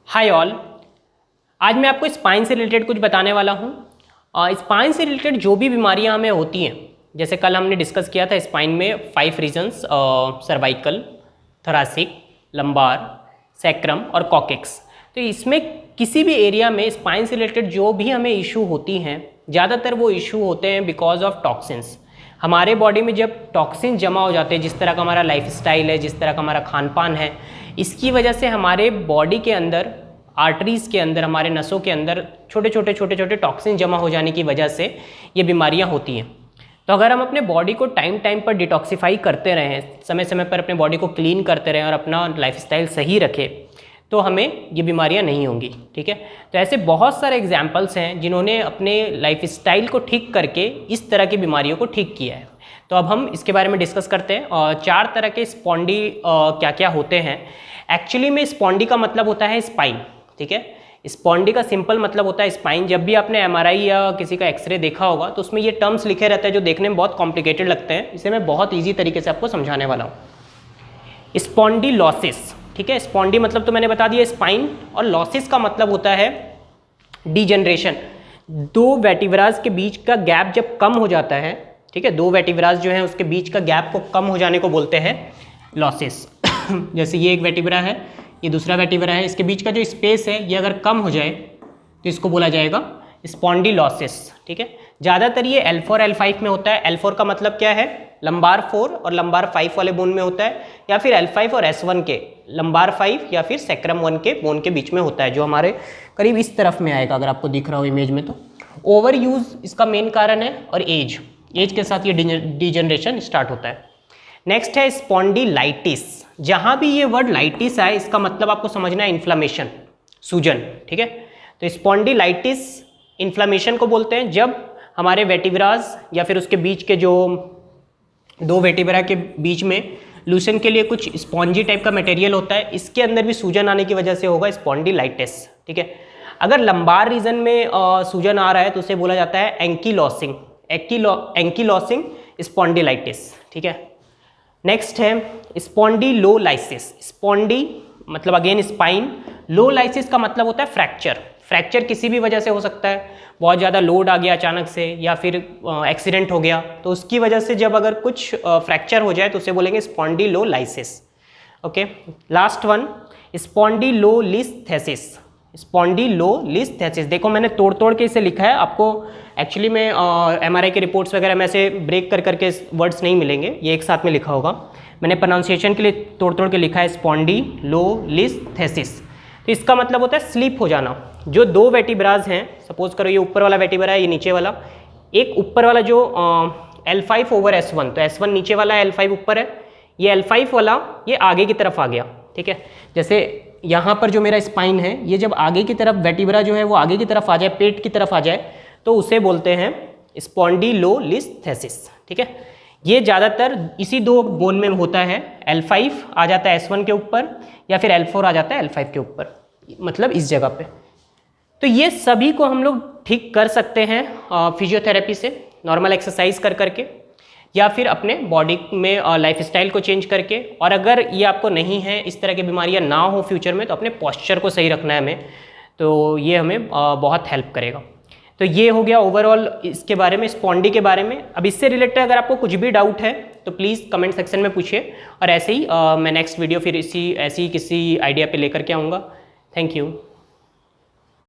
Hi all. आज मैं आपको स्पाइन से रिलेटेड कुछ बताने वाला हूँ। स्पाइन से रिलेटेड जो भी बीमारियाँ हमें होती हैं, जैसे कल हमने डिस्कस किया था स्पाइन में 5 regions, cervical, thoracic, lumbar, sacrum और कॉकेक्स। तो इसमें किसी भी एरिया में स्पाइन से रिलेटेड जो भी हमें इशू होती हैं, ज़्यादातर वो इशू होते हैं बिकॉज ऑफ टॉक्सिन्स। हमारे बॉडी में जब टॉक्सिन जमा हो जाते हैं, जिस तरह का हमारा लाइफस्टाइल है, जिस तरह का हमारा खान पान है, इसकी वजह से हमारे बॉडी के अंदर, आर्टरीज़ के अंदर, हमारे नसों के अंदर छोटे छोटे टॉक्सिन जमा हो जाने की वजह से ये बीमारियां होती हैं। तो अगर हम अपने बॉडी को टाइम टाइम पर डिटॉक्सिफाई करते रहें, समय समय पर अपने बॉडी को क्लीन करते रहें और अपना लाइफस्टाइल सही रखें, तो हमें ये बीमारियां नहीं होंगी। ठीक है, तो ऐसे बहुत सारे एग्जाम्पल्स हैं जिन्होंने अपने लाइफस्टाइल को ठीक करके इस तरह की बीमारियों को ठीक किया है। तो अब हम इसके बारे में डिस्कस करते हैं। और 4 तरह के स्पॉन्डी क्या क्या होते हैं। एक्चुअली में स्पॉन्डी का मतलब होता है स्पाइन। ठीक है, स्पॉन्डी का सिंपल मतलब होता है स्पाइन। जब भी आपने एमआरआई या किसी का एक्सरे देखा होगा तो उसमें ये टर्म्स लिखे रहते हैं जो देखने में बहुत कॉम्प्लिकेटेड लगते हैं। इसे मैं बहुत ईजी तरीके से आपको समझाने वाला हूँ। स्पॉन्डिलोसिस, ठीक है, स्पॉन्डी मतलब तो मैंने बता दिया स्पाइन, और लॉसिस का मतलब होता है डिजनरेशन। 2 वर्टिब्रास के बीच का गैप जब कम हो जाता है, ठीक है, 2 वर्टिब्रास जो है उसके बीच का गैप को कम हो जाने को बोलते हैं लॉसिस। जैसे ये एक वर्टिब्रा है, ये दूसरा वर्टिब्रा है, इसके बीच का जो स्पेस है ये अगर कम हो जाए तो इसको बोला जाएगा स्पॉन्डिलोसिस। ठीक है, ज़्यादातर ये L4 L5 में होता है। L4 का मतलब क्या है, लंबार 4 और लंबार 5 वाले बोन में होता है, या फिर L5 और S1 के लंबार 5 या फिर सैक्रम 1 के बोन के बीच में होता है, जो हमारे करीब इस तरफ में आएगा अगर आपको दिख रहा हो इमेज में। तो ओवर यूज इसका मेन कारण है, और एज के साथ ये डिजनरेशन स्टार्ट होता है। नेक्स्ट है स्पॉन्डिलाइटिस। जहाँ भी ये वर्ड लाइटिस आए इसका मतलब आपको समझना है इन्फ्लामेशन, सूजन। ठीक है, तो स्पॉन्डिलाइटिस इन्फ्लामेशन को बोलते हैं जब हमारे वर्टिब्रास या फिर उसके बीच के जो 2 वर्टिब्रा के बीच में लूसन के लिए कुछ स्पॉन्जी टाइप का मटेरियल होता है, इसके अंदर भी सूजन आने की वजह से होगा स्पॉन्डिलाइटिस। ठीक है, अगर लंबार रीजन में सूजन आ रहा है तो उसे बोला जाता है एंकीलोसिंग, एंकीलोसिंग स्पॉन्डिलाइटिस। ठीक है, नेक्स्ट है स्पॉन्डिलोलाइसिस। स्पॉन्डी मतलब अगेन स्पाइन, लोलाइसिस का मतलब होता है फ्रैक्चर। फ्रैक्चर किसी भी वजह से हो सकता है, बहुत ज़्यादा लोड आ गया अचानक से, या फिर एक्सीडेंट हो गया, तो उसकी वजह से जब अगर कुछ फ्रैक्चर हो जाए तो उसे बोलेंगे spondylolysis. Okay, last one spondylolisthesis. Spondylolisthesis, देखो मैंने तोड़ के इसे लिखा है आपको। एक्चुअली में एमआरआई के रिपोर्ट्स वगैरह में ऐसे ब्रेक कर करके वर्ड्स नहीं मिलेंगे, ये एक साथ में लिखा होगा। मैंने प्रोनाउंसिएशन के लिए तोड़ के लिखा है स्पॉन्डिलोलिस्थेसिस। तो इसका मतलब होता है स्लीप हो जाना। जो 2 वर्टिब्रास हैं, सपोज करो ये ऊपर वाला वर्टिब्रा है, ये नीचे वाला, एक ऊपर वाला जो L5 ओवर S1, तो S1 नीचे वाला है, L5 ऊपर है, ये L5 वाला ये आगे की तरफ आ गया। ठीक है, जैसे यहाँ पर जो मेरा स्पाइन है, ये जब आगे की तरफ वर्टिब्रा जो है वो आगे की तरफ आ जाए, पेट की तरफ आ जाए, तो उसे बोलते हैं स्पॉन्डिलोलिस्थेसिस। ठीक है, ये ज़्यादातर इसी 2 बोन में होता है। L5 आ जाता है S1 के ऊपर, या फिर L4 आ जाता है L5 के ऊपर, मतलब इस जगह पे। तो ये सभी को हम लोग ठीक कर सकते हैं फिजियोथेरेपी से, नॉर्मल एक्सरसाइज कर करके, या फिर अपने बॉडी में लाइफस्टाइल को चेंज करके। और अगर ये आपको नहीं है, इस तरह की बीमारियां ना हो फ्यूचर में, तो अपने पोस्चर को सही रखना है हमें, तो ये हमें बहुत हेल्प करेगा। तो ये हो गया ओवरऑल इसके बारे में, स्पॉन्डी के बारे में। अब इससे रिलेटेड अगर आपको कुछ भी डाउट है तो प्लीज़ कमेंट सेक्शन में पूछिए, और ऐसे ही मैं नेक्स्ट वीडियो फिर ऐसी किसी आइडिया पे लेकर के आऊँगा। Thank you.